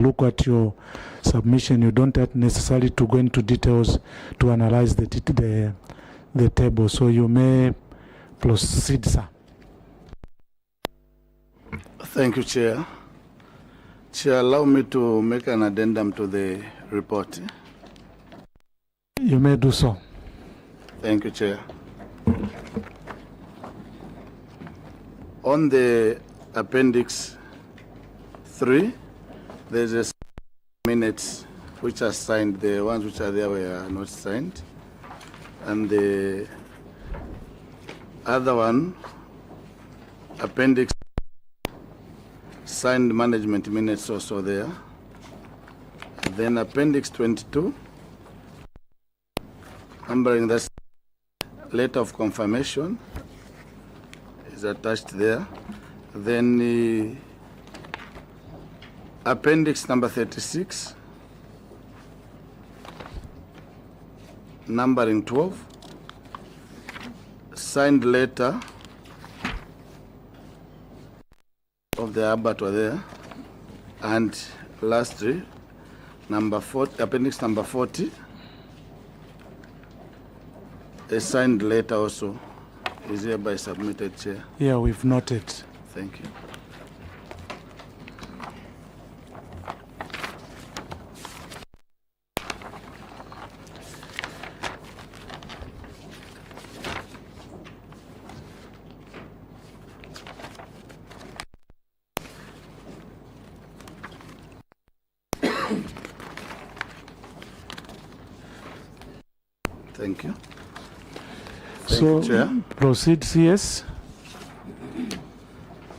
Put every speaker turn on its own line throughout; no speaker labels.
look at your submission. You don't have necessarily to go into details to analyze the table. So you may proceed, sir.
Thank you, Chair. Chair, allow me to make an addendum to the report.
You may do so.
Thank you, Chair. On the Appendix 3, there's a minutes which are signed. The ones which are there were not signed. And the other one, Appendix, signed management minutes also there. And then Appendix 22, numbering that letter of confirmation is attached there. Then the Appendix number 36, numbering 12, signed letter of the abattoir there. And lastly, number 40, Appendix number 40, a signed letter also is hereby submitted, Chair.
Yeah, we've noted.
Thank you. Thank you. Thank you, Chair.
Proceed, CS.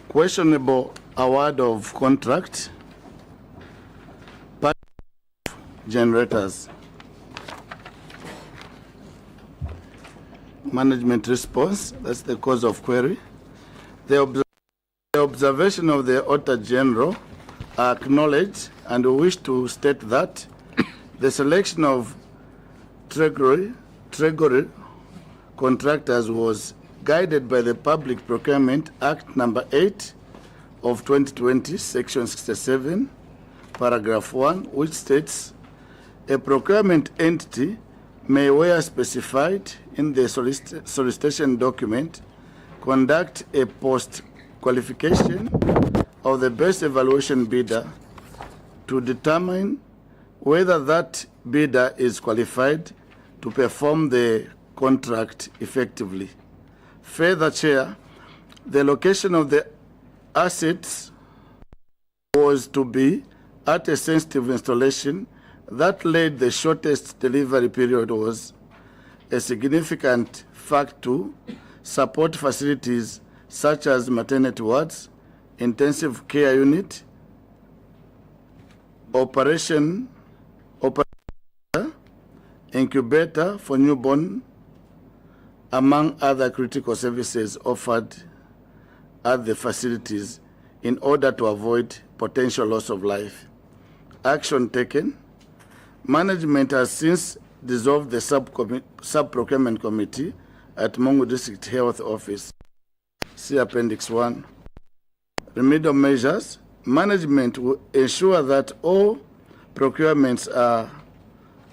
Questionable award of contract, generators. Management response, that's the cause of query. The observation of the Auditor General are acknowledged, and we wish to state that the selection of Treasury contractors was guided by the Public Procurement Act number 8 of 2020, section 67, paragraph 1, which states a procurement entity may, where specified in the solicitation document, conduct a post-qualification of the best evaluation bidder to determine whether that bidder is qualified to perform the contract effectively. Further, Chair, the location of the assets was to be at a sensitive installation that led the shortest delivery period was a significant fact to support facilities such as maternity wards, intensive care unit, operator, incubator for newborn, among other critical services offered at the facilities in order to avoid potential loss of life. Action taken. Management has since dissolved the sub-procurement committee at MUNGWI District Health Office. See Appendix 1. Remedial measures. Management will ensure that all procurements are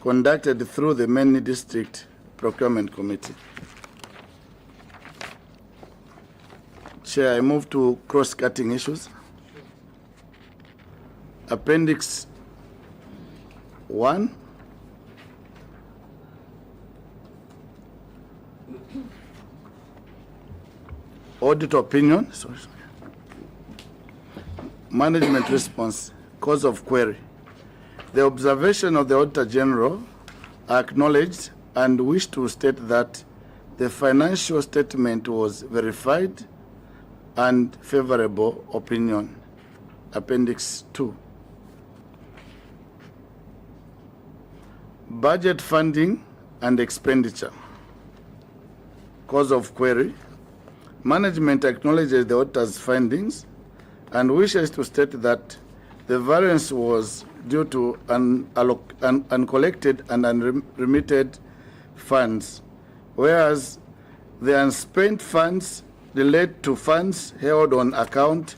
conducted through the main district procurement committee. Chair, I move to cross-cutting issues. Appendix 1. Audit opinion. Management response. Cause of query. The observation of the Auditor General are acknowledged and wish to state that the financial statement was verified and favorable opinion. Appendix 2. Budget funding and expenditure. Cause of query. Management acknowledges the auditor's findings and wishes to state that the variance was due to uncollected and unremitted funds, whereas the unspent funds relate to funds held on account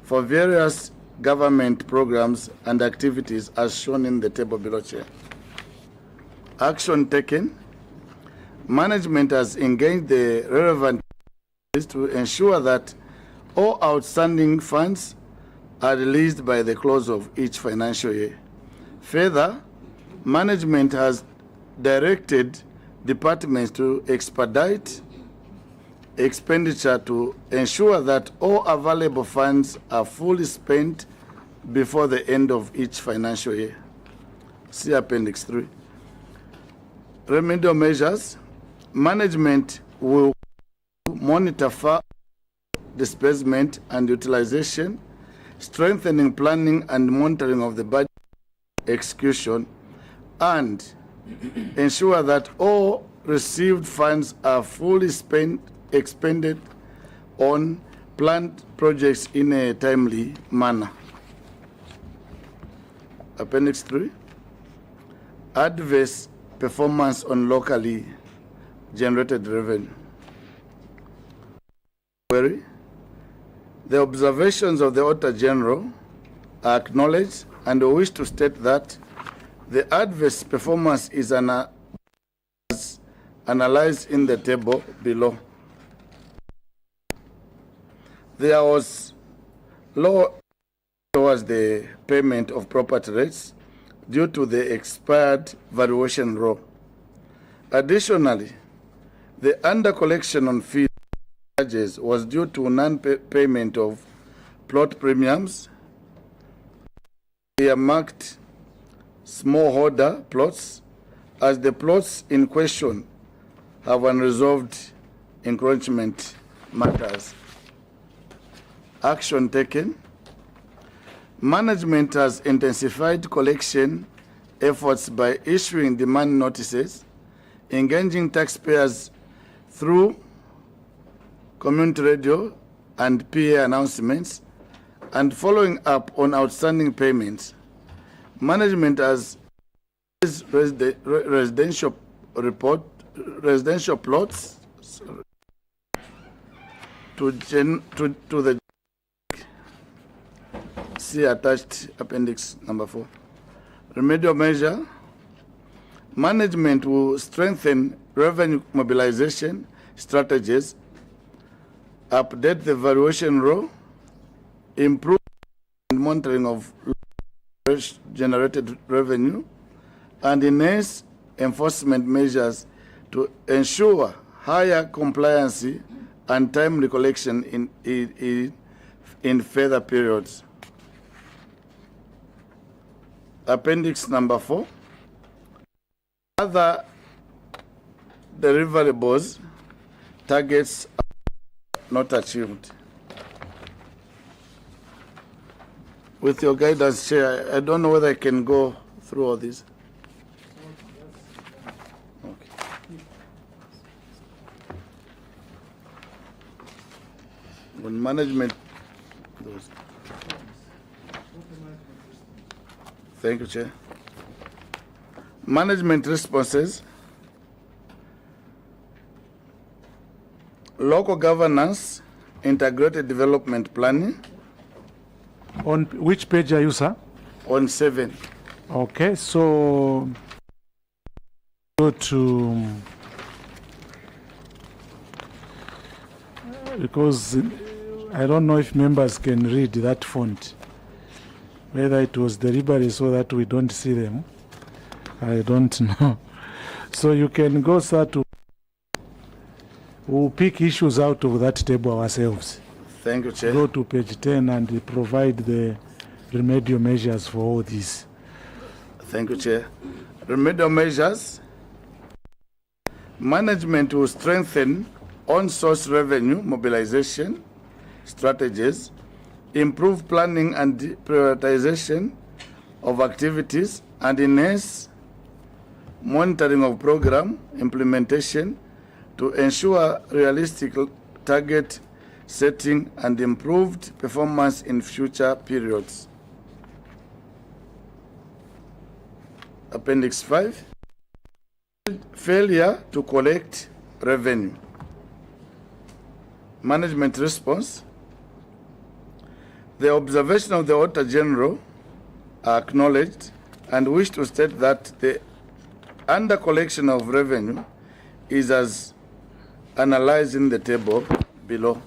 for various government programs and activities as shown in the table below, Chair. Action taken. Management has engaged the relevant to ensure that all outstanding funds are released by the close of each financial year. Further, management has directed departments to expedite expenditure to ensure that all available funds are fully spent before the end of each financial year. See Appendix 3. Remedial measures. Management will monitor disbursement and utilization, strengthening planning and monitoring of the budget execution, and ensure that all received funds are fully expended on planned projects in a timely manner. Appendix 3. Adverse performance on locally generated revenue. Query. The observations of the Auditor General are acknowledged, and we wish to state that the adverse performance is analyzed in the table below. There was low towards the payment of property rates due to the expired valuation rule. Additionally, the under-collection on fees charges was due to non-payment of plot premiums, earmarked smallholder plots, as the plots in question have unresolved encroachment matters. Action taken. Management has intensified collection efforts by issuing demand notices, engaging taxpayers through community radio and PA announcements, and following up on outstanding payments. Management has residential plots to the see attached appendix number 4. Remedial measure. Management will strengthen revenue mobilization strategies, update the valuation rule, improve monitoring of generated revenue, and enhance enforcement measures to ensure higher compliance and timely collection in further periods. Appendix number 4. Other deliverables targets are not achieved. With your guidance, Chair, I don't know whether I can go through all this. Okay. When management goes. Thank you, Chair. Management responses. Local governance, integrated development planning.
On which page are you, sir?
On 7.
Okay, so go to, because I don't know if members can read that font, whether it was deliberate so that we don't see them. I don't know. So you can go, sir, to, we'll pick issues out of that table ourselves.
Thank you, Chair.
Go to page 10 and provide the remedial measures for all this.
Thank you, Chair. Remedial measures. Management will strengthen on-source revenue mobilization strategies, improve planning and prioritization of activities, and enhance monitoring of program implementation to ensure realistic target setting and improved performance in future periods. Appendix 5. Failure to collect revenue. Management response. The observation of the Auditor General are acknowledged and wish to state that the under collection of revenue is as analyzed in the table below.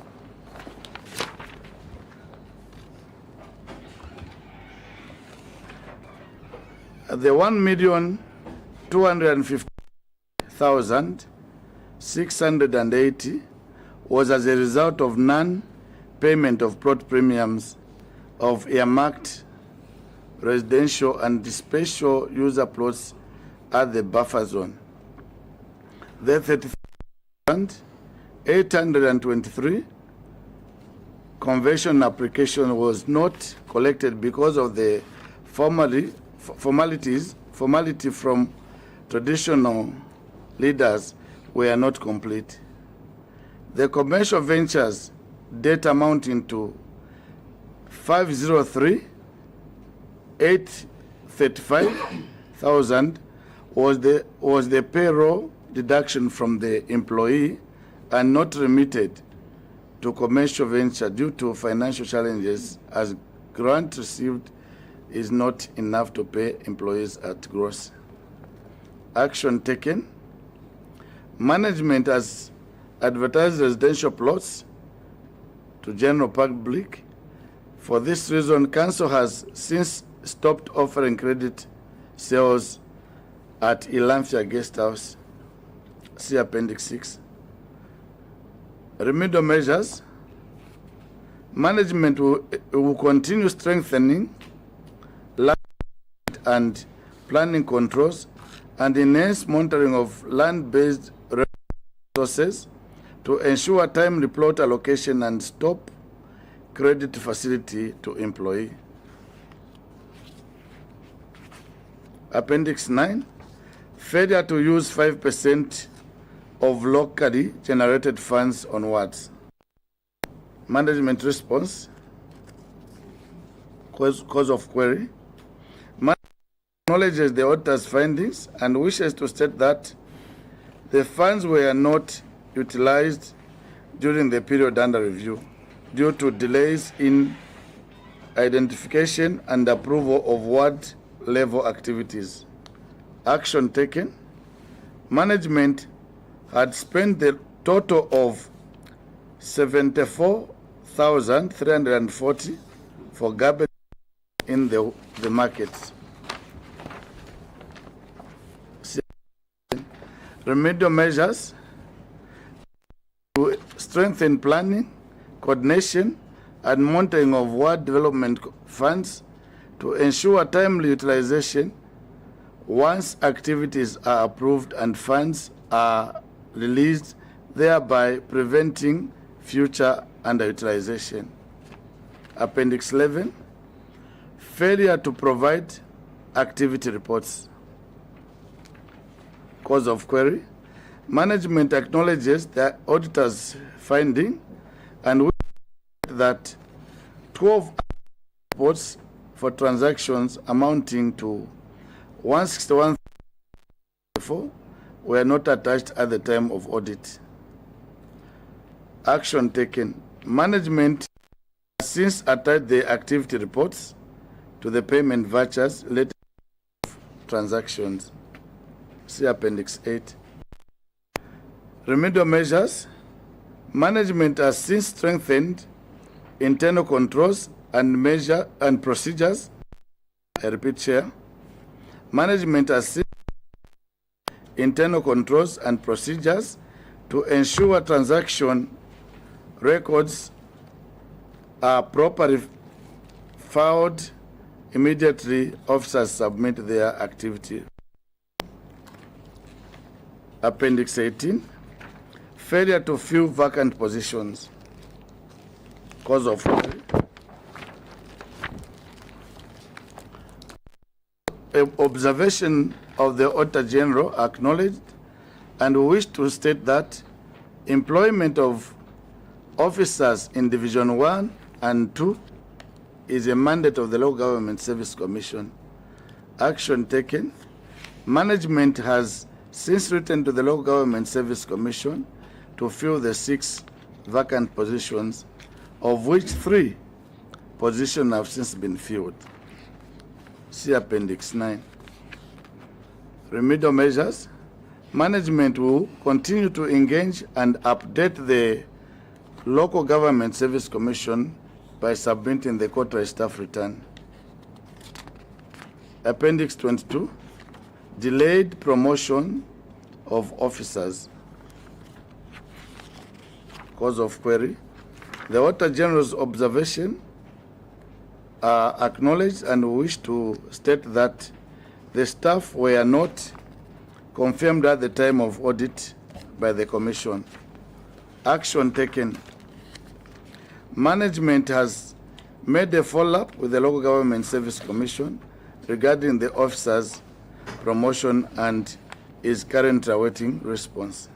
The 1,250,680 was as a result of non-payment of plot premiums of earmarked residential and special user plots at the buffer zone. The 30,823 conversion application was not collected because of the formality from traditional leaders were not complete. The commercial ventures debt amounting to 503,835,000 was the payroll deduction from the employee and not remitted to commercial venture due to financial challenges, as grant received is not enough to pay employees at gross. Action taken. Management has advertised residential plots to general public. For this reason, Council has since stopped offering credit sales at Ilamfia Guest House. See Appendix 6. Remedial measures. Management will continue strengthening land and planning controls and enhance monitoring of land-based resources to ensure timely plot allocation and stop credit facility to employee. Appendix 9, failure to use 5% of locally generated funds onwards. Management response, cause of query. Management acknowledges the auditor's findings and wishes to state that the funds were not utilized during the period under review due to delays in identification and approval of ward-level activities. Action taken. Management had spent the total of 74,340 for garbage in the markets. Remedial measures to strengthen planning, coordination, and monitoring of ward development funds to ensure timely utilization once activities are approved and funds are released, thereby preventing future underutilization. Appendix 11, failure to provide activity reports. Cause of query. Management acknowledges the auditor's finding and that 12 reports for transactions amounting to 161,000 were not attached at the time of audit. Action taken. Management has since attached the activity reports to the payment vouchers related to transactions. See Appendix 8. Remedial measures. Management has since strengthened internal controls and procedures. I repeat, Chair. Management has since internal controls and procedures to ensure transaction records are properly filed immediately officers submit their activity. Appendix 18, failure to fill vacant positions. Cause of query. Observation of the Auditor General acknowledged and we wish to state that employment of officers in Division 1 and 2 is a mandate of the Local Government Service Commission. Action taken. Management has since written to the Local Government Service Commission to fill the 6 vacant positions, of which 3 positions have since been filled. See Appendix 9. Remedial measures. Management will continue to engage and update the Local Government Service Commission by submitting the quarterly staff return. Appendix 22, delayed promotion of officers. Cause of query. The Auditor General's observation are acknowledged and wish to state that the staff were not confirmed at the time of audit by the Commission. Action taken. Management has made a follow-up with the Local Government Service Commission regarding the officers' promotion and is currently awaiting response.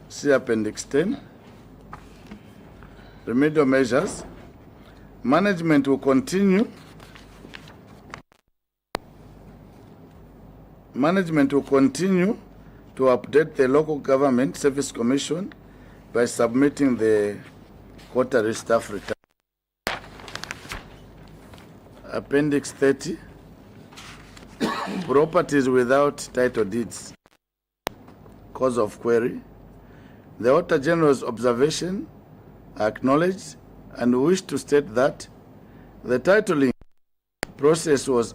See Appendix 10. Remedial measures. Management will continue to update the Local Government Service Commission by submitting the quarterly staff return. Appendix 30, properties without title deeds. Cause of query. The Auditor General's observation acknowledged and wish to state that the titling process was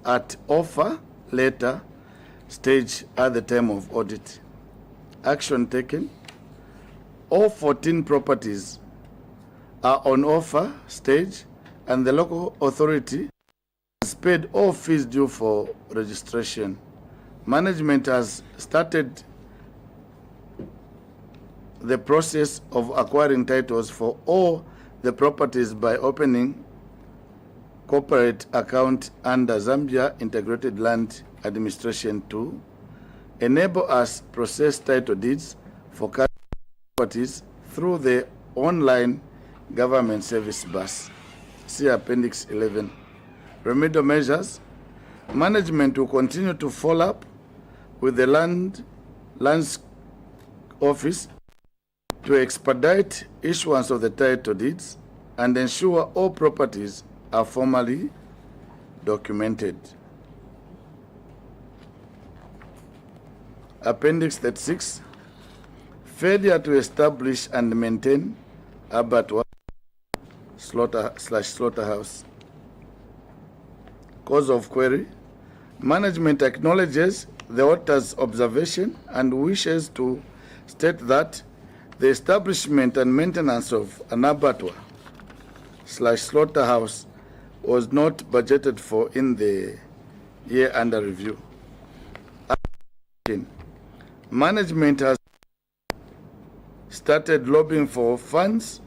at offer letter stage at the time of audit. Action taken. All 14 properties are on offer stage and the local authority has paid all fees due for registration. Management has started the process of acquiring titles for all the properties by opening corporate account under Zambia Integrated Land Administration to enable us process title deeds for properties through the online government service bus. See Appendix 11. Remedial measures. Management will continue to follow up with the lands office to expedite issuance of the title deeds and ensure all properties are formally documented. Appendix 36, failure to establish and maintain abattoir slaughterhouse. Cause of query. Management acknowledges the auditor's observation and wishes to state that the establishment and maintenance of an abattoir slaughterhouse was not budgeted for in the year under review. Management has started lobbying for funds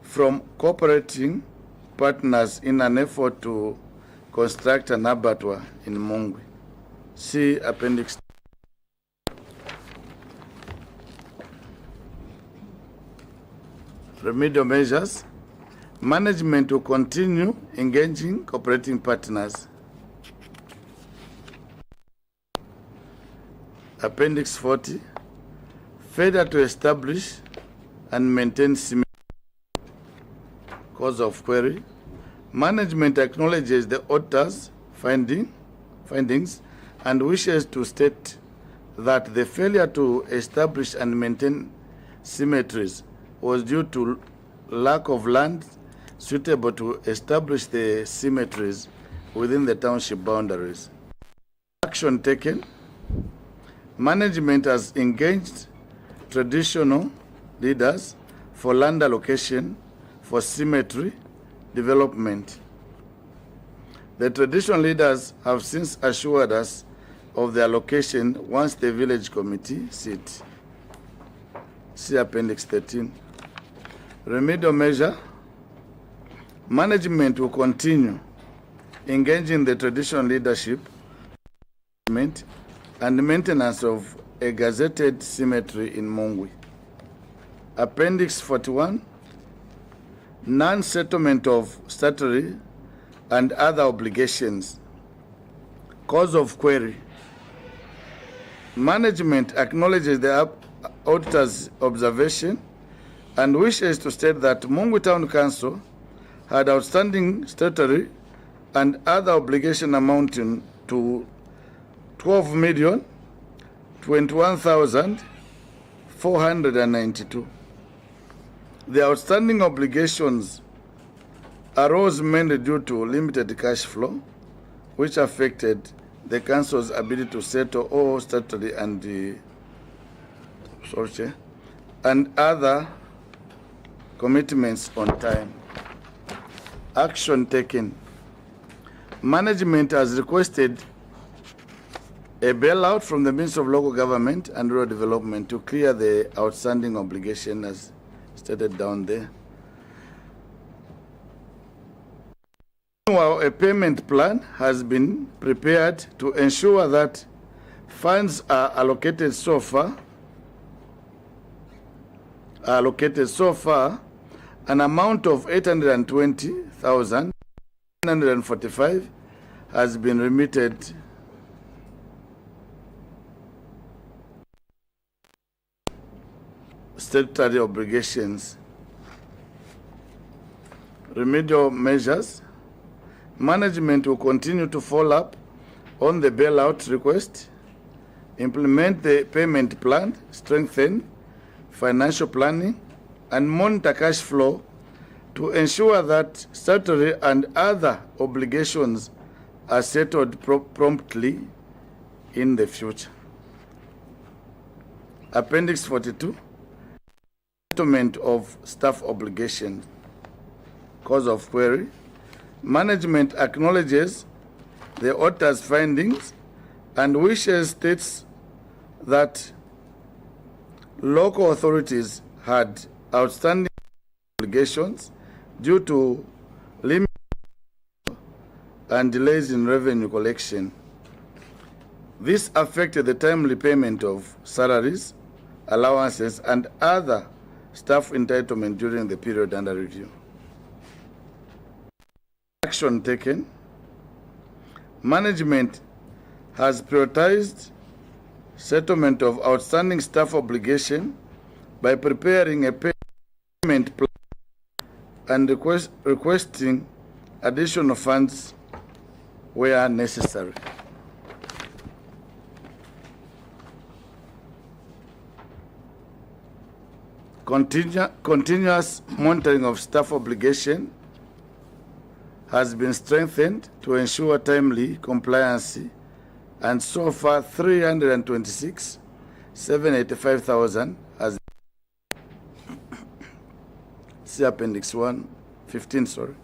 from cooperating partners in an effort to construct an abattoir in MUNGWI. See Appendix. Remedial measures. Management will continue engaging cooperating partners. Appendix 40, failure to establish and maintain cemetery. Cause of query. Management acknowledges the auditor's findings and wishes to state that the failure to establish and maintain cemeteries was due to lack of land suitable to establish the cemeteries within the township boundaries. Action taken. Management has engaged traditional leaders for land allocation for cemetery development. The traditional leaders have since assured us of the allocation once the village committee sits. See Appendix 13. Remedial measure. Management will continue engaging the traditional leadership and maintenance of a gazetted cemetery in MUNGWI. Appendix 41, non-settlement of statutory and other obligations. Cause of query. Management acknowledges the auditor's observation and wishes to state that MUNGWI Town Council had outstanding statutory and other obligation amounting to 12,021,492. The outstanding obligations arose mainly due to limited cash flow, which affected the council's ability to settle all statutory and other commitments on time. Action taken. Management has requested a bailout from the Ministry of Local Government and Rural Development to clear the outstanding obligation as stated down there. Meanwhile, a payment plan has been prepared to ensure that funds are allocated so far. An amount of 820,945 has been remitted statutory obligations. Remedial measures. Management will continue to follow up on the bailout request, implement the payment plan, strengthen financial planning, and monitor cash flow to ensure that statutory and other obligations are settled promptly in the future. Appendix 42, settlement of staff obligations. Cause of query. Management acknowledges the auditor's findings and states that local authorities had outstanding obligations due to limits and delays in revenue collection. This affected the timely payment of salaries, allowances, and other staff entitlement during the period under review. Action taken. Management has prioritized settlement of outstanding staff obligation by preparing a payment plan and requesting additional funds where necessary. Continuous monitoring of staff obligation has been strengthened to ensure timely compliance, and so far 326,785,000 has see Appendix 15, sorry.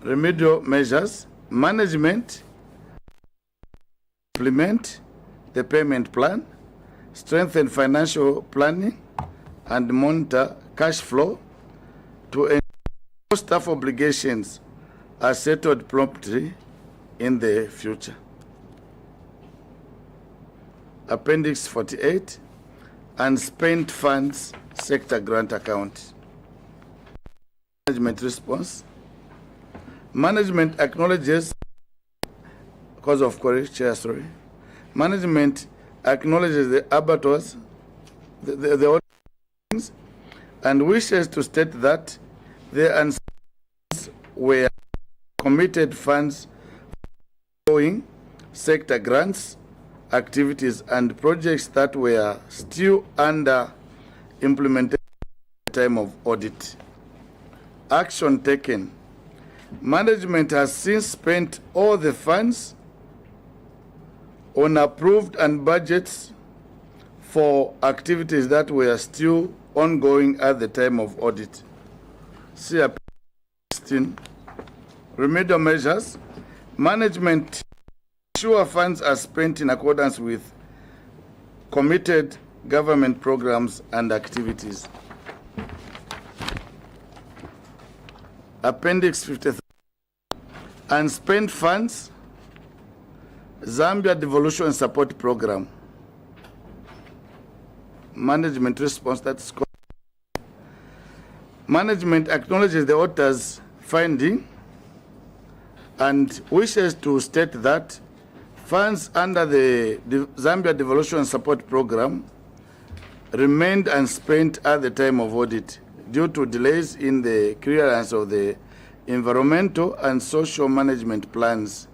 Remedial measures. Management implement the payment plan, strengthen financial planning, and monitor cash flow to ensure staff obligations are settled promptly in the future. Appendix 48, unspent funds sector grant account. Management response. Management acknowledges, cause of query, Chair, sorry. Management acknowledges the abattoirs, the things, and wishes to state that the unspent were committed funds going sector grants, activities, and projects that were still under implementation at the time of audit. Action taken. Management has since spent all the funds on approved and budgets for activities that were still ongoing at the time of audit. See Appendix 16. Remedial measures. Management ensure funds are spent in accordance with committed government programs and activities. Appendix 53. Unspent funds, Zambia Devolution Support Program. Management response. That's management acknowledges the auditor's finding and wishes to state that funds under the Zambia Devolution Support Program remained unspent at the time of audit due to delays in the clearance of the environmental and social management plans.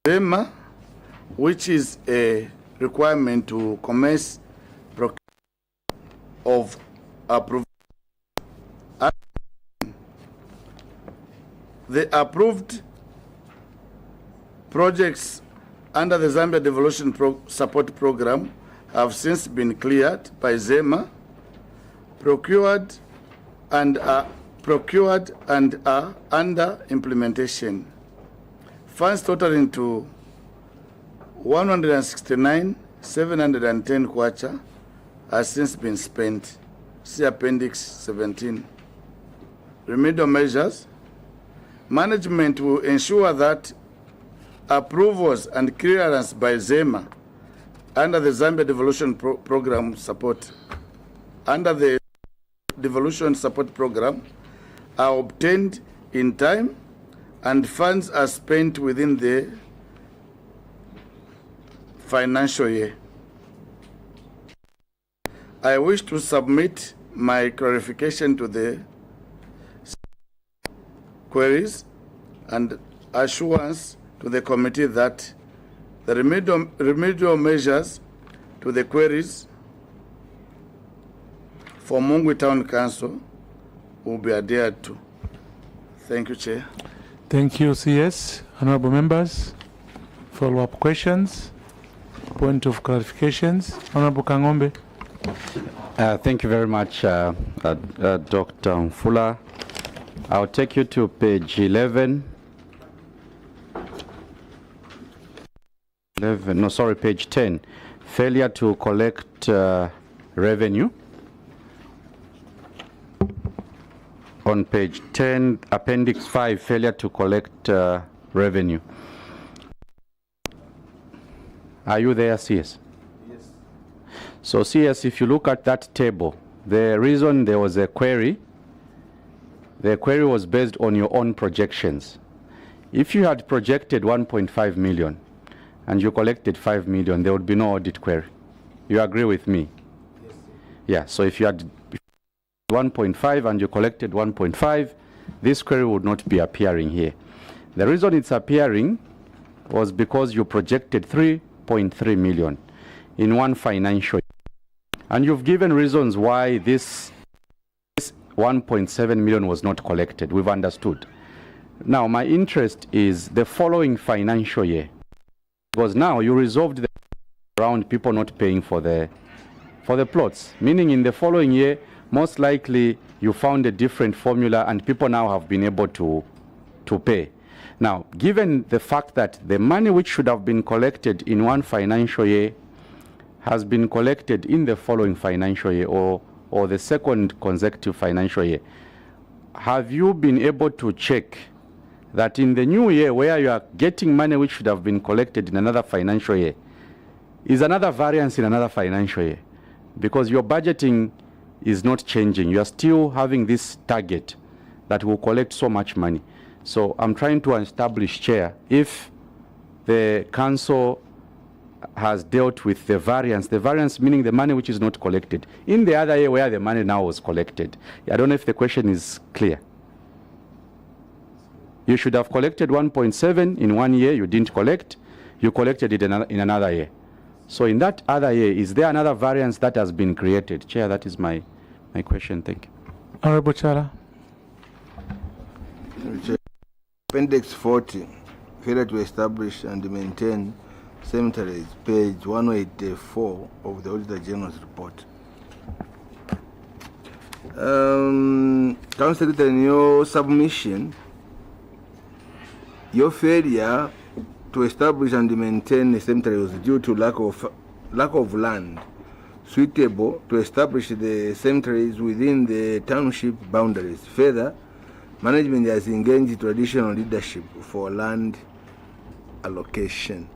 ZEMA, which is a requirement to commence procurement of approved. The approved projects under the Zambia Devolution Support Program have since been cleared by ZEMA, procured and are under implementation. Funds totaling to 169,710 kwacha has since been spent. See Appendix 17. Remedial measures. Management will ensure that approvals and clearance by ZEMA under the Zambia Devolution Program support, under the Devolution Support Program, are obtained in time and funds are spent within the financial year. I wish to submit my clarification to the queries and assurance to the committee that the remedial measures to the queries for MUNGWI Town Council will be adhered to. Thank you, Chair.
Thank you, CS. Honorable members, follow-up questions, point of clarifications. Honorable Kangombe.
Thank you very much, Dr. Fuller. I'll take you to page 11. Page 10. Failure to collect revenue. On page 10, Appendix 5, failure to collect revenue. Are you there, CS?
Yes.
So, CS, if you look at that table, the reason there was a query, the query was based on your own projections. If you had projected 1.5 million and you collected 5 million, there would be no audit query. You agree with me?
Yes.
Yeah, so if you had 1.5 and you collected 1.5, this query would not be appearing here. The reason it's appearing was because you projected 3.3 million in one financial year. And you've given reasons why this 1.7 million was not collected. We've understood. Now, my interest is the following financial year. Because now you resolved the around people not paying for the plots. Meaning in the following year, most likely you found a different formula and people now have been able to pay. Now, given the fact that the money which should have been collected in one financial year has been collected in the following financial year or the second consecutive financial year, have you been able to check that in the new year where you are getting money which should have been collected in another financial year is another variance in another financial year? Because your budgeting is not changing. You are still having this target that will collect so much money. So I'm trying to establish, Chair, if the council has dealt with the variance meaning the money which is not collected in the other year where the money now was collected. I don't know if the question is clear. You should have collected 1.7 in one year, you didn't collect, you collected it in another year. So in that other year, is there another variance that has been created? Chair, that is my question. Thank you.
Honorable Chala.
Appendix 40, failure to establish and maintain cemeteries, page 184 of the Auditor General's report. Council Secretary, in your submission, your failure to establish and maintain a cemetery was due to lack of land suitable to establish the cemeteries within the township boundaries. Further, management has engaged traditional leadership for land allocation.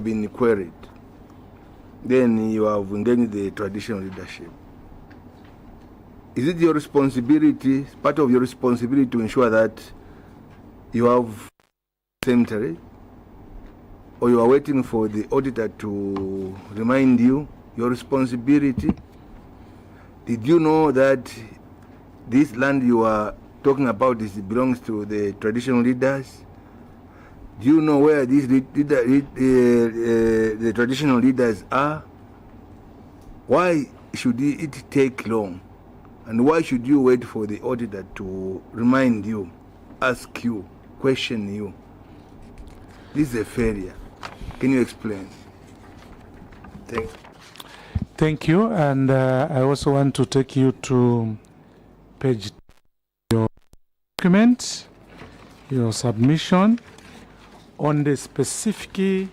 Been queried. Then you have engaged the traditional leadership. Is it your responsibility, part of your responsibility, to ensure that you have cemetery? or you are waiting for the auditor to remind you your responsibility? Did you know that this land you are talking about belongs to the traditional leaders? Do you know where these the traditional leaders are? Why should it take long? And why should you wait for the auditor to remind you, ask you, question you? This is a failure. Can you explain? Thank you.
Thank you. And I also want to take you to page your document, your submission on the specific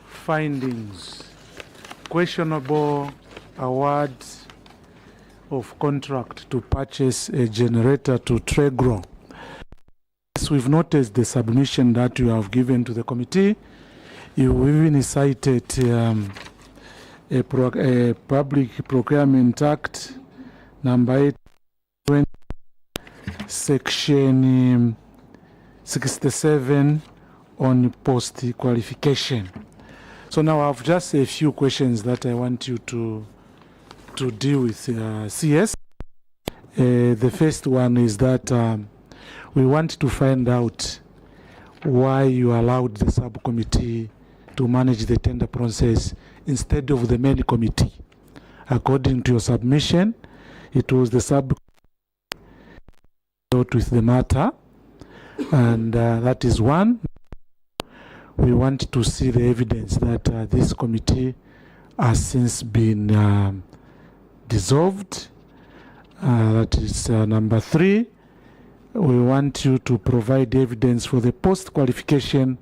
findings, questionable awards of contract to purchase a generator to Tregro. Yes, we've noticed the submission that you have given to the committee. You even cited a Public Procurement Act number 8, section 67 on post qualification. So now I have just a few questions that I want you to deal with CS. The first one is that we want to find out why you allowed the subcommittee to manage the tender process instead of the main committee. According to your submission, it was the subcommittee dealt with the matter, and that is one. We want to see the evidence that this committee has since been dissolved. That is number 3. We want you to provide evidence for the post-qualification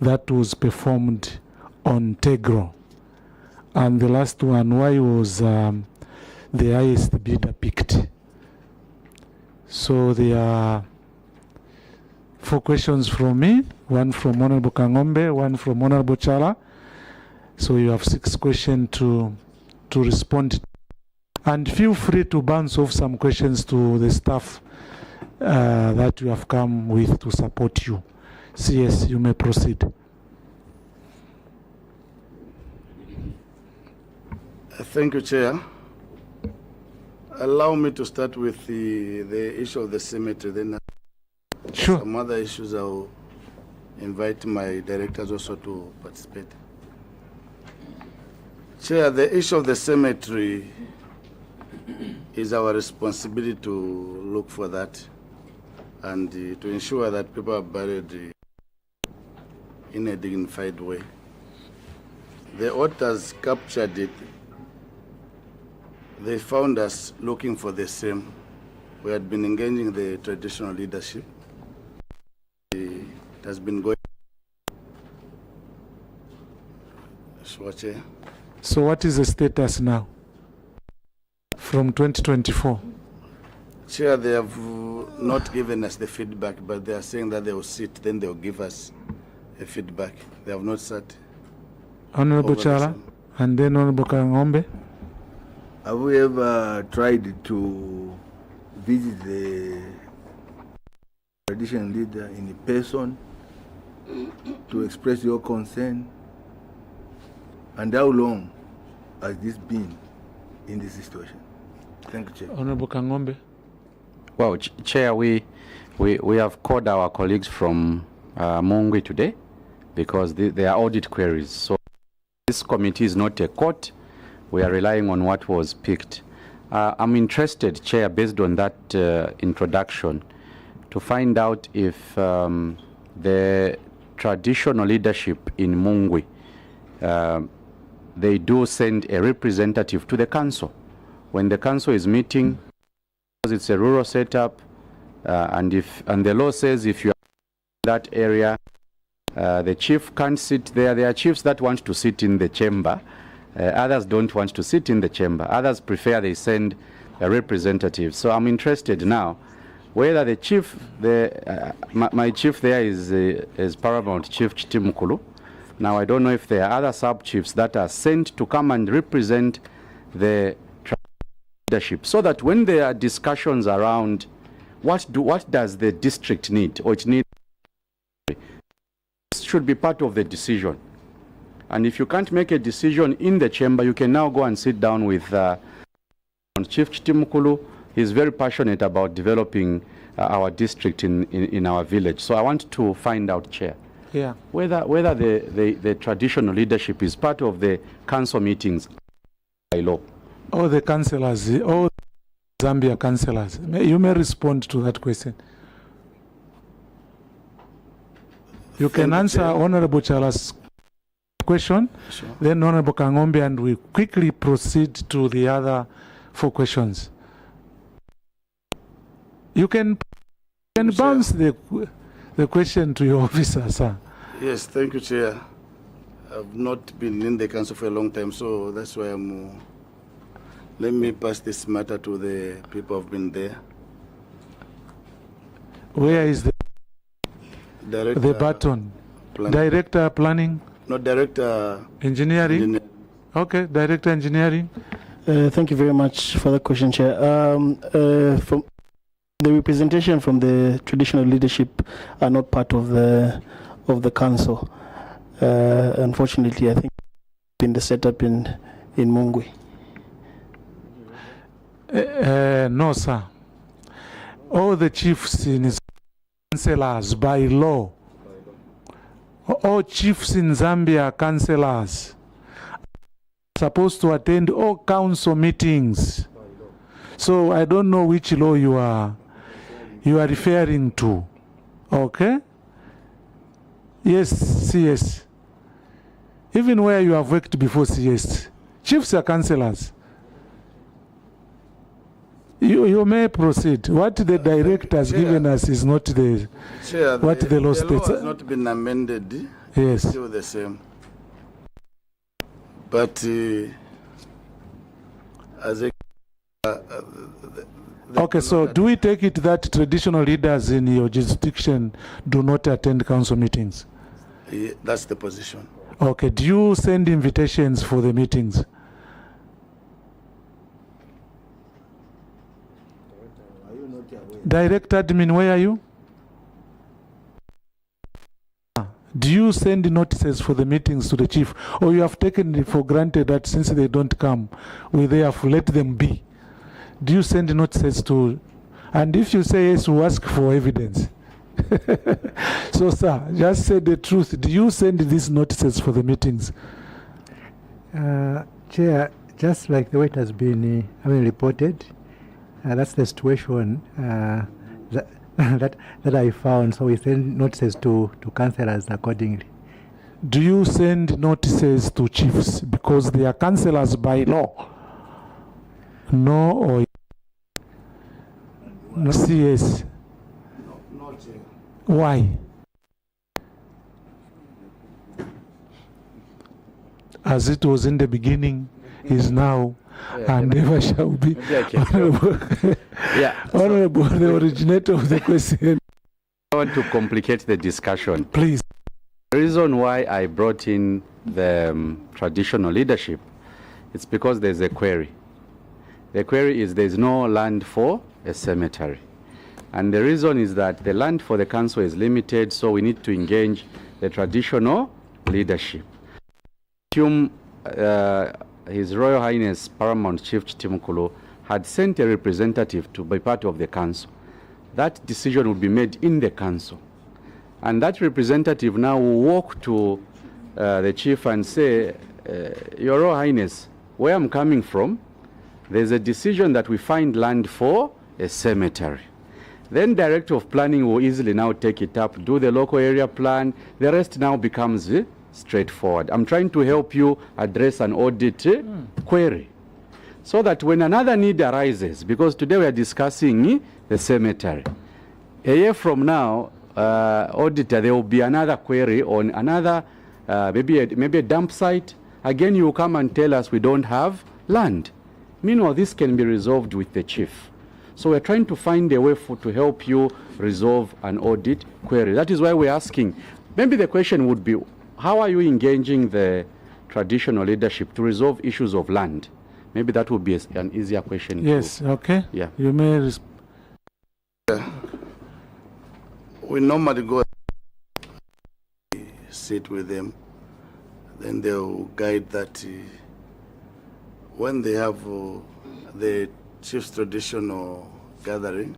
that was performed on Tegro. And the last one, why was the highest bidder picked? So there are 4 questions from me, one from Honorable Kangombe, one from Honorable Chala. So you have 6 questions to respond. And feel free to bounce off some questions to the staff that you have come with to support you. CS, you may proceed.
Thank you, Chair. Allow me to start with the issue of the cemetery, then
Sure.
some other issues I'll invite my directors also to participate. Chair, the issue of the cemetery is our responsibility to look for that and to ensure that people are buried in a dignified way. The auditors captured it. They found us looking for the same. We had been engaging the traditional leadership. It has been going. Sure, Chair.
So what is the status now from 2024?
Chair, they have not given us the feedback, but they are saying that they will sit, then they will give us a feedback. They have not sat.
Honorable
Over the
Chala,
same.
and then Honorable Kangombe.
Have we ever tried to visit the traditional leader in person to express your concern? And how long has this been in this situation? Thank you, Chair.
Honorable Kangombe.
Well, Chair, we have called our colleagues from MUNGWI today because they are audit queries. So this committee is not a court. We are relying on what was picked. I'm interested, Chair, based on that introduction, to find out if the traditional leadership in MUNGWI, they do send a representative to the council. When the council is meeting, because it's a rural setup, and the law says if you are in that area, the chief can't sit there. There are chiefs that want to sit in the chamber. Others don't want to sit in the chamber. Others prefer they send a representative. So I'm interested now whether the chief, my chief there is Paramount Chief Chitimukulu. Now I don't know if there are other sub-chiefs that are sent to come and represent the leadership, so that when there are discussions around what does the district need, or it needs should be part of the decision. And if you can't make a decision in the chamber, you can now go and sit down with Chief Chitimukulu. He's very passionate about developing our district in our village. So I want to find out, Chair, whether the traditional leadership is part of the council meetings by law.
All the councillors, all Zambia councillors. You may respond to that question. You can answer Honorable Chala's question, sure. Then Honorable Kangombe, and we quickly proceed to the other 4 questions. You can bounce the question to your officer, sir.
Yes, thank you, Chair. I've not been in the council for a long time, so that's why I'm... let me pass this matter to the people who've been there.
Where is the button?
Planning.
Director Planning?
No, Director...
Engineering? Okay, Director Engineering.
Thank you very much for the question, Chair. From the representation from the traditional leadership are not part of the council. Unfortunately, I think in the setup in MUNGWI.
No, sir. All the chiefs in councillors by law. All chiefs in Zambia are councillors. Supposed to attend all council meetings. So I don't know which law you are referring to. Okay? Yes, CS. Even where you have worked before CS, chiefs are councillors. You may proceed. What the director has given us is not the
Chair,
what the law states.
The law has not been amended.
Yes.
Still the same. But as a
okay, so do we take it that traditional leaders in your jurisdiction do not attend council meetings?
That's the position.
Okay, do you send invitations for the meetings? Director Admin, where are you? Do you send notices for the meetings to the chief, or you have taken it for granted that since they don't come, we therefore let them be? Do you send notices to, and if you say yes, we'll ask for evidence. So, sir, just say the truth. Do you send these notices for the meetings?
Chair, just like the way it has been reported, that's the situation that I found. So we send notices to councillors accordingly.
Do you send notices to chiefs because they are councillors by law? No, or no, CS?
No, Chair.
Why? As it was in the beginning, is now, and never shall be. Honorable, Honorable, the originator of the question.
I want to complicate the discussion.
Please.
The reason why I brought in the traditional leadership, it's because there's a query. The query is there's no land for a cemetery. And the reason is that the land for the council is limited, so we need to engage the traditional leadership. His Royal Highness Paramount Chief Chitimukulu had sent a representative to be part of the council. That decision will be made in the council. And that representative now will walk to the chief and say, Your Royal Highness, where I'm coming from, there's a decision that we find land for a cemetery. Then Director of Planning will easily now take it up, do the local area plan. The rest now becomes straightforward. I'm trying to help you address an audit query so that when another need arises, because today we are discussing the cemetery, a year from now, auditor, there will be another query on another, maybe a dump site. Again, you will come and tell us we don't have land. Meanwhile, this can be resolved with the chief. So we're trying to find a way to help you resolve an audit query. That is why we're asking, maybe the question would be, how are you engaging the traditional leadership to resolve issues of land? Maybe that would be an easier question.
Yes, okay.
Yeah.
You may
We normally go sit with them. Then they'll guide that when they have the chief's traditional gathering,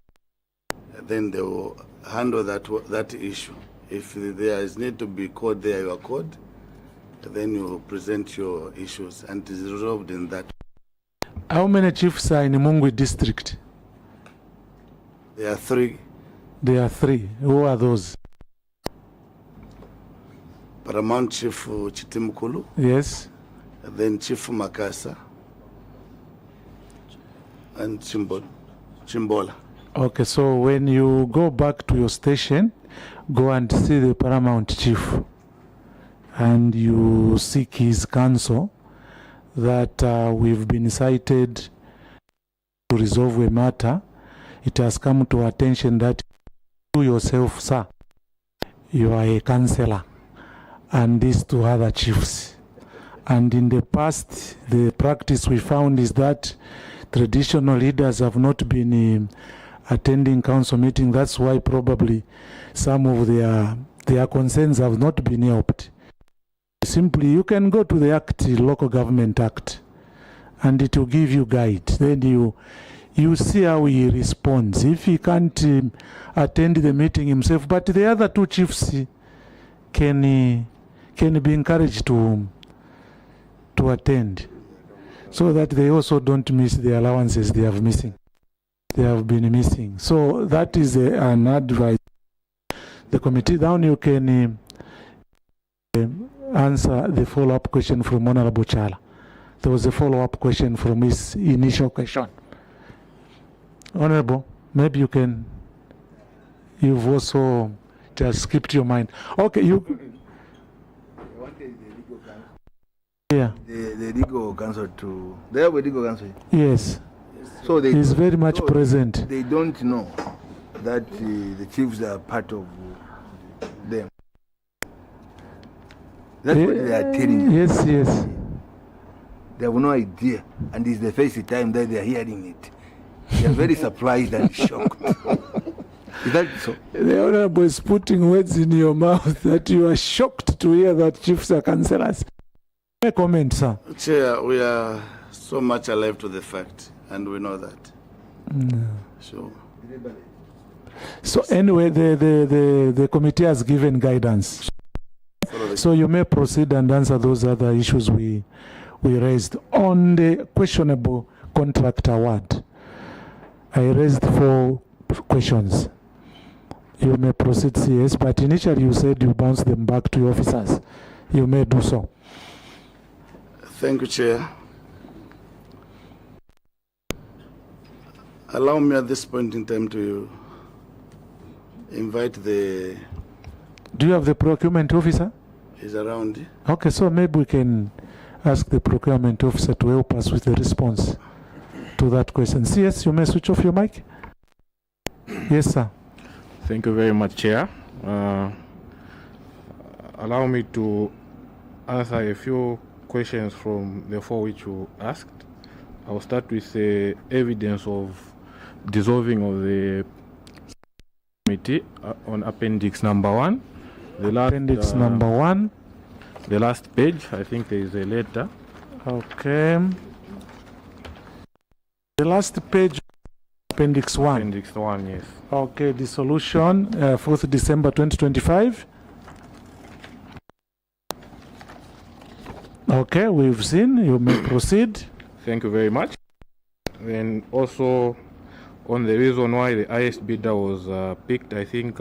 then they will handle that issue. If there is need to be called there, you are called. Then you present your issues, and it is resolved in that.
How many chiefs are in MUNGWI district?
There are 3.
There are 3. Who are those?
Paramount Chief Chitimukulu,
Yes.
and then Chief Makasa, and Chimbola.
Okay, so when you go back to your station, go and see the paramount chief, and you seek his counsel that we've been cited to resolve a matter. It has come to attention that you yourself, sir, you are a councillor, and these 2 other chiefs. And in the past, the practice we found is that traditional leaders have not been attending council meeting. That's why probably some of their concerns have not been helped. Simply, you can go to the Act, Local Government Act, and it will give you guide. Then you see how he responds. If he can't attend the meeting himself, but the other 2 chiefs can be encouraged to attend, so that they also don't miss the allowances they have been missing. So that is an advice. The committee down, you can answer the follow-up question from Honorable Chala. There was a follow-up question from his initial question. Honorable, maybe you've also just skipped your mind. Okay, yeah.
The legal counsel to... They have a legal counsel?
Yes.
So
he's very much present.
They don't know that the chiefs are part of them. That's what they are telling you.
Yes, yes.
They have no idea. And it's the first time that they are hearing it. They are very surprised and shocked. Is that so?
The Honorable is putting words in your mouth that you are shocked to hear that chiefs are councillors. A comment, sir.
Chair, we are so much alive to the fact, and we know that.
No.
So
anyway, the committee has given guidance. So you may proceed and answer those other issues we raised. On the questionable contract award, I raised 4 questions. You may proceed, CS, but initially you said you bounce them back to your officers. You may do so.
thank you, Chair. Allow me at this point in time to invite the...
Do you have the procurement officer?
He's around.
Okay, so maybe we can ask the procurement officer to help us with the response to that question. CS, you may switch off your mic. Yes, sir.
Thank you very much, Chair. Allow me to answer a few questions from the 4 which you asked. I will start with the evidence of dissolving of the committee on appendix number 1. The last,
appendix number 1.
The last page, I think there is a letter.
Okay. The last page, appendix 1.
Appendix 1, yes.
Okay, dissolution, 4th December 2025. Okay, we've seen. You may proceed.
Thank you very much. Then also on the reason why the highest bidder was picked, I think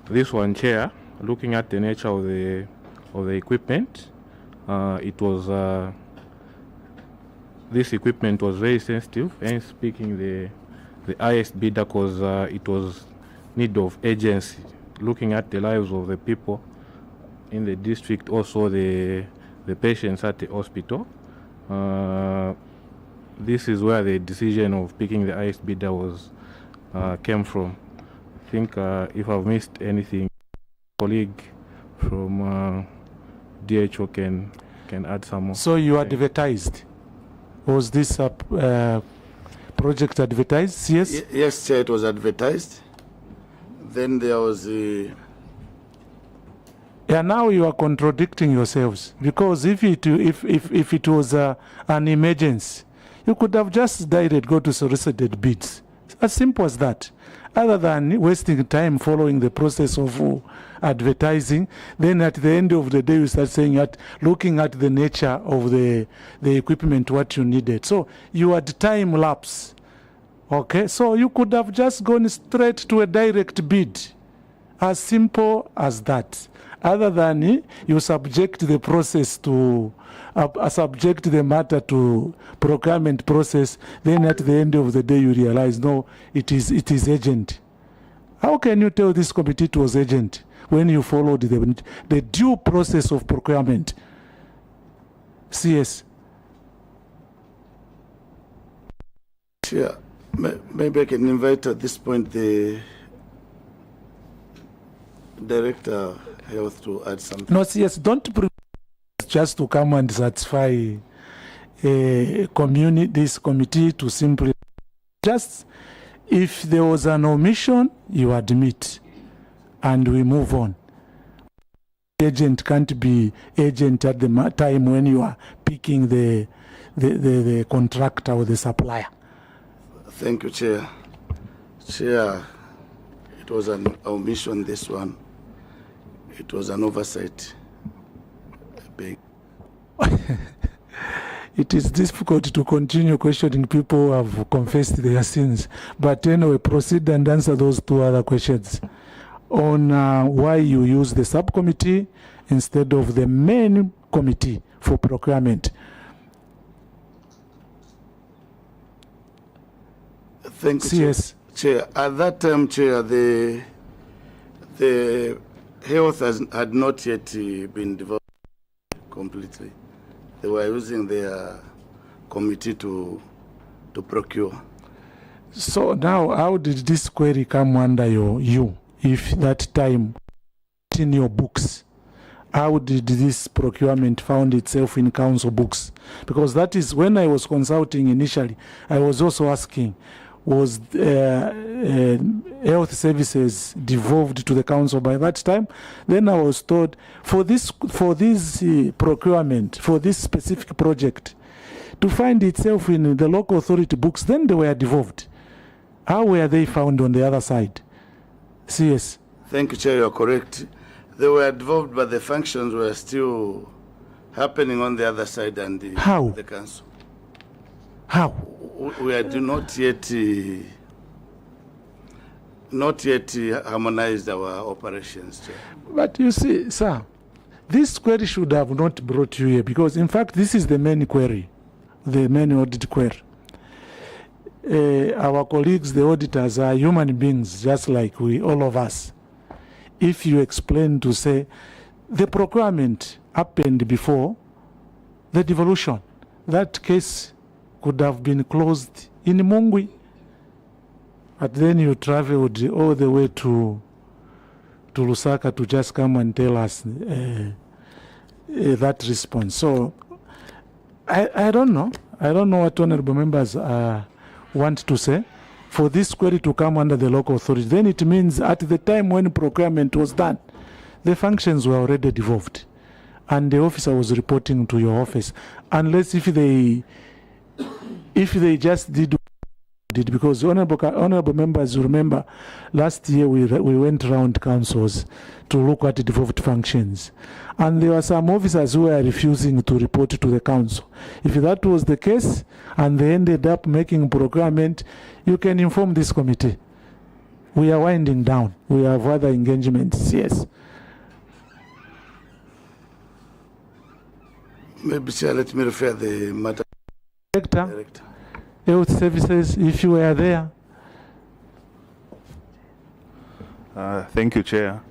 this one, Chair, looking at the nature of the equipment, it was this equipment was very sensitive, and speaking the highest bidder because it was need of urgency, looking at the lives of the people in the district, also the patients at the hospital. This is where the decision of picking the highest bidder was came from. I think if I've missed anything, colleague from DHO can add some more.
So you advertised? Was this project advertised? Yes?
Yes, Chair, it was advertised. Then there was
Yeah, now you are contradicting yourselves, because if it was an emergency, you could have just direct go to solicited bids. As simple as that. Other than wasting time following the process of advertising, then at the end of the day you start saying that looking at the nature of the equipment what you needed. So you had time lapse. Okay, so you could have just gone straight to a direct bid. As simple as that. Other than you subject the process to subject the matter to procurement process, then at the end of the day you realize no, it is urgent. How can you tell this committee it was urgent when you followed the due process of procurement? CS.
Chair, maybe I can invite at this point the Director Health to add something.
No, CS, don't just to come and satisfy this committee to simply just, if there was an omission, you admit and we move on. Agent can't be agent at the time when you are picking the contractor or the supplier.
Thank you, Chair. Chair, it was an omission, this one. It was an oversight.
It is difficult to continue questioning people who have confessed their sins. But anyway, proceed and answer those two other questions on why you use the subcommittee instead of the main committee for procurement.
Thank you,
CS.
Chair. At that time, Chair, the health had not yet been developed completely. They were using their committee to procure.
So now, how did this query come under you? If that time in your books, how did this procurement found itself in council books? Because that is when I was consulting initially, I was also asking, was health services devolved to the council by that time? Then I was told for this procurement, for this specific project, to find itself in the local authority books, then they were devolved. How were they found on the other side? CS.
Thank you, Chair, you're correct. They were devolved, but the functions were still happening on the other side and the council.
How?
We had not yet harmonized our operations, Chair.
But you see, sir, this query should have not brought you here, because in fact this is the main query, the main audit query. Our colleagues, the auditors, are human beings just like all of us. If you explain to say the procurement happened before the devolution, that case could have been closed in MUNGWI, but then you traveled all the way to Lusaka to just come and tell us that response. So I don't know. I don't know what honorable members want to say. For this query to come under the local authority, then it means at the time when procurement was done, the functions were already devolved, and the officer was reporting to your office, unless if they just did because honorable members remember last year we went around councils to look at devolved functions, and there were some officers who were refusing to report to the council. If that was the case and they ended up making procurement, you can inform this committee. We are winding down. We have other engagements. Yes.
Maybe, Chair, let me refer the matter.
Director. Health services, if you were there.
Thank you, Chair.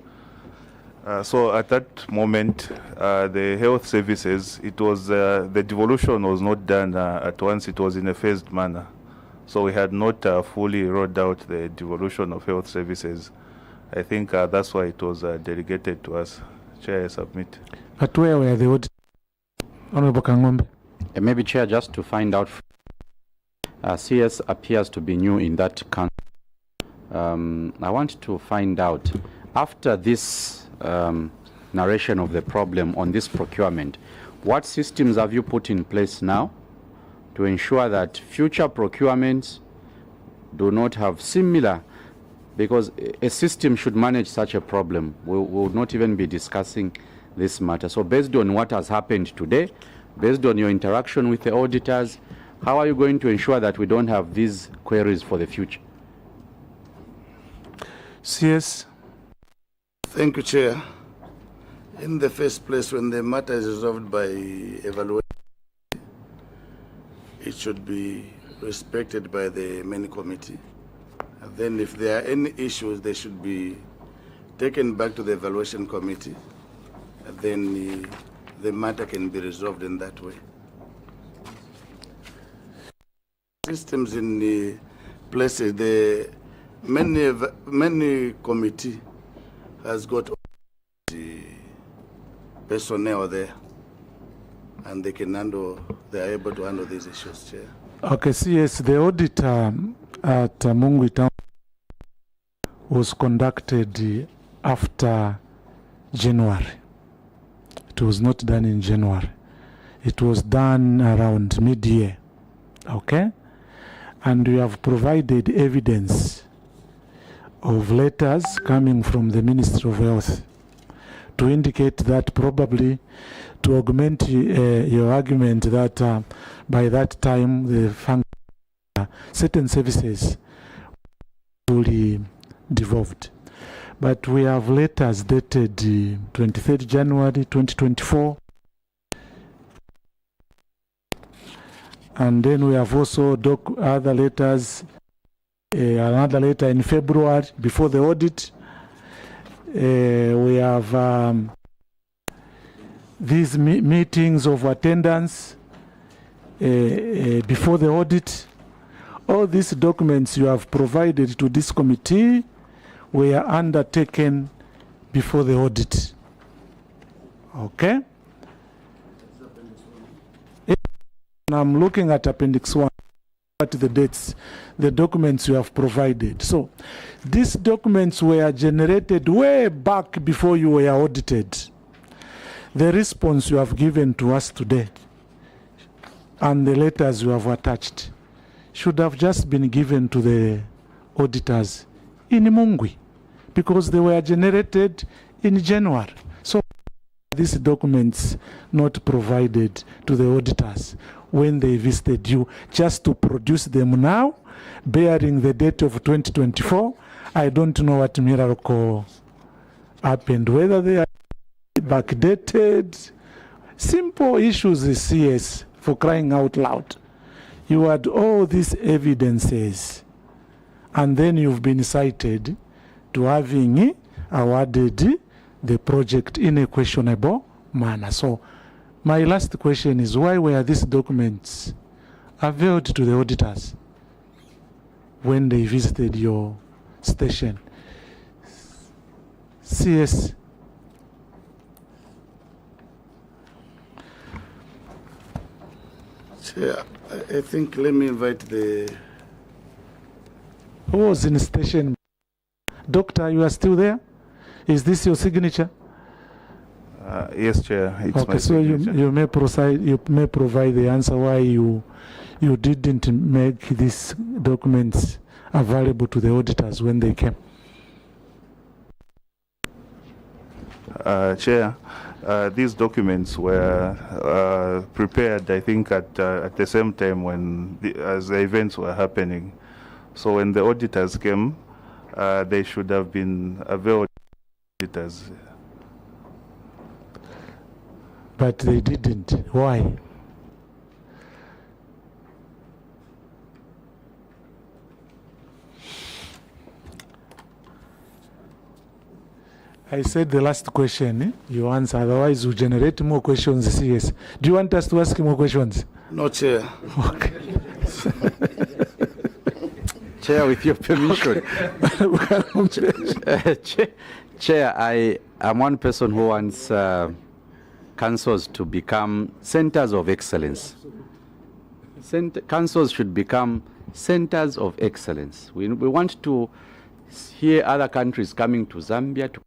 So at that moment, the health services, it was the devolution was not done at once. It was in a phased manner. So we had not fully rolled out the devolution of health services. I think that's why it was delegated to us. Chair, I submit.
But where were the auditors? Honorable Kangombe.
Maybe, Chair, just to find out, CS appears to be new in that country. I want to find out, after this narration of the problem on this procurement. What systems have you put in place now to ensure that future procurements do not have similar, because a system should manage such a problem. We would not even be discussing this matter. So based on what has happened today, based on your interaction with the auditors, how are you going to ensure that we don't have these queries for the future?
CS.
Thank you, Chair. In the first place, when the matter is resolved by evaluation, it should be respected by the main committee. And then if there are any issues, they should be taken back to the evaluation committee. And then the matter can be resolved in that way. Systems in the places, the many committee has got the personnel there, and they can handle, they are able to handle these issues, Chair.
Okay, CS, the audit at MUNGWI town was conducted after January. It was not done in January. It was done around mid-year, okay? And we have provided evidence of letters coming from the Ministry of Health to indicate that, probably to augment your argument that by that time the certain services will be devolved. But we have letters dated 23rd January 2024. And then we have also other letters, another letter in February before the audit. We have these meetings of attendance before the audit. All these documents you have provided to this committee were undertaken before the audit. Okay? I'm looking at Appendix 1, at the dates, the documents you have provided. So, these documents were generated way back before you were audited. The response you have given to us today and the letters you have attached should have just been given to the auditors in MUNGWI, because they were generated in January. So, these documents not provided to the auditors when they visited you, just to produce them now, bearing the date of 2024. I don't know what miracle happened, whether they are backdated. Simple issues is CS, for crying out loud. You had all these evidences, and then you've been cited to having awarded the project in a questionable manner. So, my last question is, why were these documents availed to the auditors when they visited your station? CS.
Chair, I think, let me invite the...
Who was in the station? Doctor, you are still there? Is this your signature?
Yes, Chair. It's
okay,
my
so
signature.
you may provide the answer why you didn't make these documents available to the auditors when they came.
Chair, these documents were prepared, I think, at the same time when as the events were happening. So when the auditors came, they should have been available to auditors.
But they didn't. Why? I said the last question, you answer, otherwise you generate more questions. CS. Do you want us to ask more questions?
No, Chair.
Okay.
Chair, with your permission. Chair, I am one person who wants councils to become centers of excellence. Councils should become centers of excellence. We want to hear other countries coming to Zambia to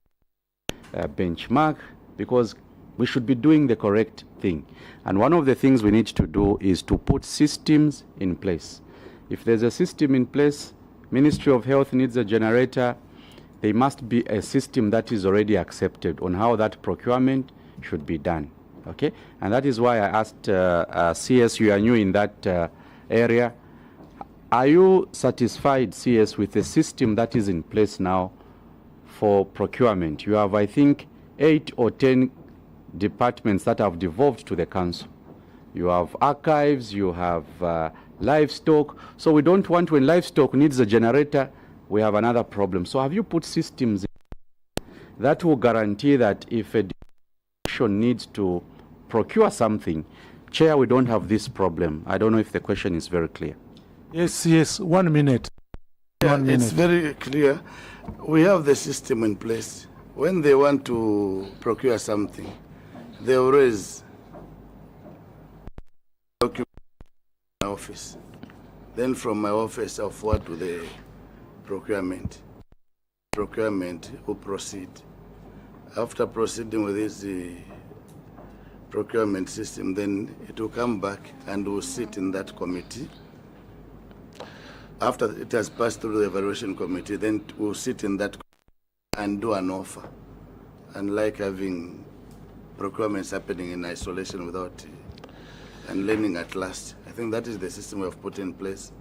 benchmark because we should be doing the correct thing. And one of the things we need to do is to put systems in place. If there's a system in place, Ministry of Health needs a generator, there must be a system that is already accepted on how that procurement should be done. Okay? And that is why I asked CS, you are new in that area. Are you satisfied, CS, with the system that is in place now for procurement? You have, I think, 8 or 10 departments that have devolved to the council. You have archives, you have livestock. So we don't want, when livestock needs a generator, we have another problem. So have you put systems that will guarantee that if a division needs to procure something, Chair, we don't have this problem? I don't know if the question is very clear.
Yes, 1 minute.
Yeah,
1 minute.
it's very clear. We have the system in place. When they want to procure something, they will raise document in my office. Then from my office, I'll forward to the procurement. Procurement will proceed. After proceeding with this procurement system, then it will come back and will sit in that committee. After it has passed through the evaluation committee, then we'll sit in that and do an offer. Unlike having procurements happening in isolation without and learning at last. I think that is the system we have put in place.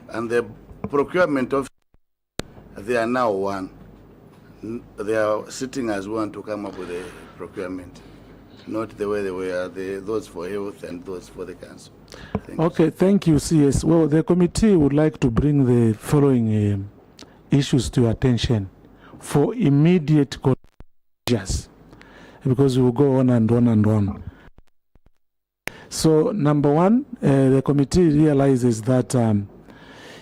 And the procurement of, they are now one. They are sitting as one to come up with a procurement, not the way they were, those for health and those for the council.
Okay, thank you, CS. Well, the committee would like to bring the following issues to your attention for immediate measures, because we will go on and on and on. So, number one, the committee realizes that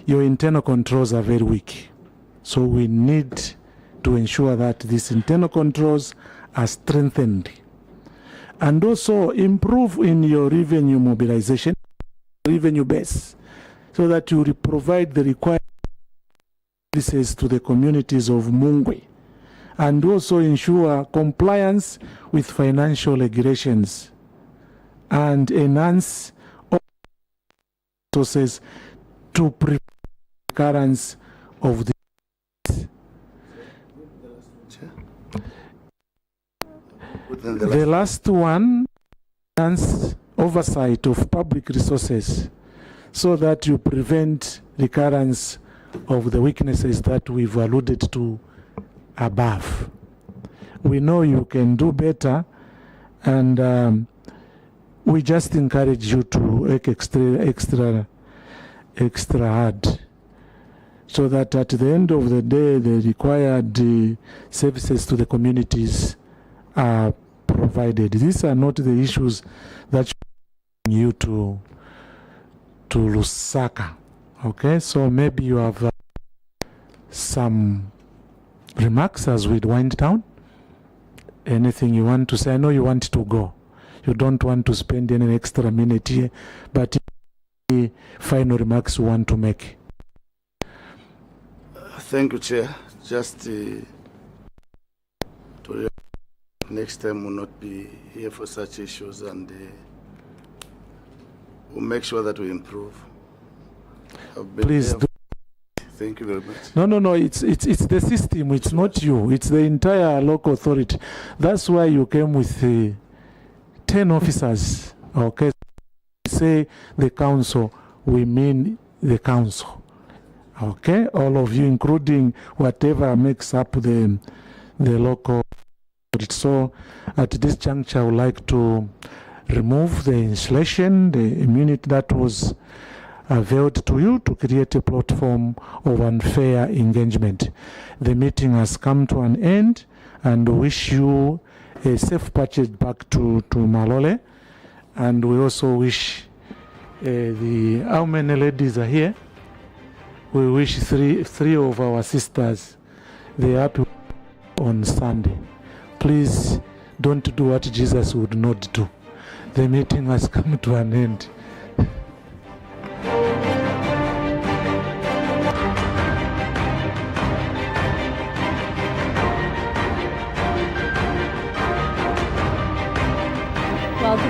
your internal controls are very weak. So we need to ensure that these internal controls are strengthened. And also improve in your revenue mobilization, revenue base, so that you provide the required services to the communities of MUNGWI. And also ensure compliance with financial regulations and enhance resources to prevent recurrence of the The last one, enhance oversight of public resources so that you prevent recurrence of the weaknesses that we've alluded to above. We know you can do better, and we just encourage you to work extra hard, so that at the end of the day, the required services to the communities are provided. These are not the issues that you to Lusaka. Okay, so maybe you have some remarks as we wind down. Anything you want to say? I know you want to go. You don't want to spend any extra minute here, but any final remarks you want to make?
Thank you, Chair. Just to next time we'll not be here for such issues, and we'll make sure that we improve.
Please do.
Thank you very much.
No. It's the system. It's not you. It's the entire local authority. That's why you came with 10 officers. Okay. Say the council. We mean the council. Okay. All of you, including whatever makes up the local. So at this juncture, I would like to remove the insulation, the immunity that was availed to you to create a platform of unfair engagement. The meeting has come to an end, and wish you a safe passage back to Malole. And we also wish how many ladies are here? We wish three of our sisters, they are happy on Sunday. Please don't do what Jesus would not do. The meeting has come to an end.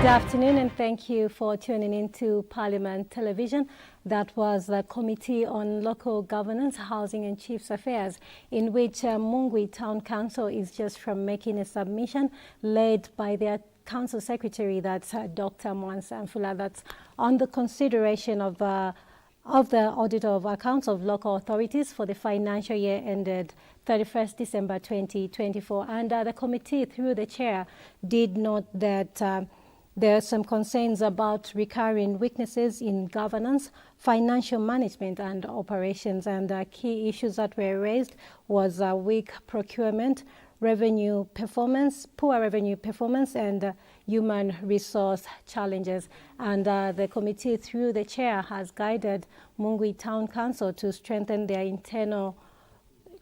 Good afternoon and thank you for tuning in to Parliament Television. That was the Committee on Local Governance, Housing and Chiefs Affairs, in which MUNGWI Town Council is just from making a submission led by their Council Secretary, that's Dr. Mwansa Mfula, that's on the consideration of the Auditor of Accounts of Local Authorities for the financial year ended 31st December 2024. And the committee, through the chair, did note that there are some concerns about recurring weaknesses in governance, financial management and operations, and key issues that were raised was weak procurement, revenue performance, poor revenue performance, and human resource challenges. And the committee, through the chair, has guided MUNGWI Town Council to strengthen their internal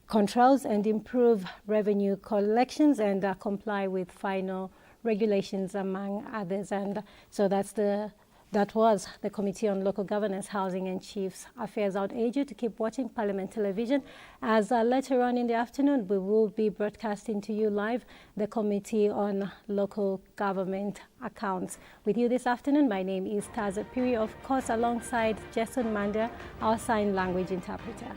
controls and improve revenue collections and comply with final regulations, among others. And so that was the Committee on Local Governance, Housing and Chiefs Affairs. I would urge you to keep watching Parliament Television, as later on in the afternoon we will be broadcasting to you live the Committee on Local Government Accounts. With you this afternoon, my name is Taza Piri, of course, alongside Jason Manda, our sign language interpreter.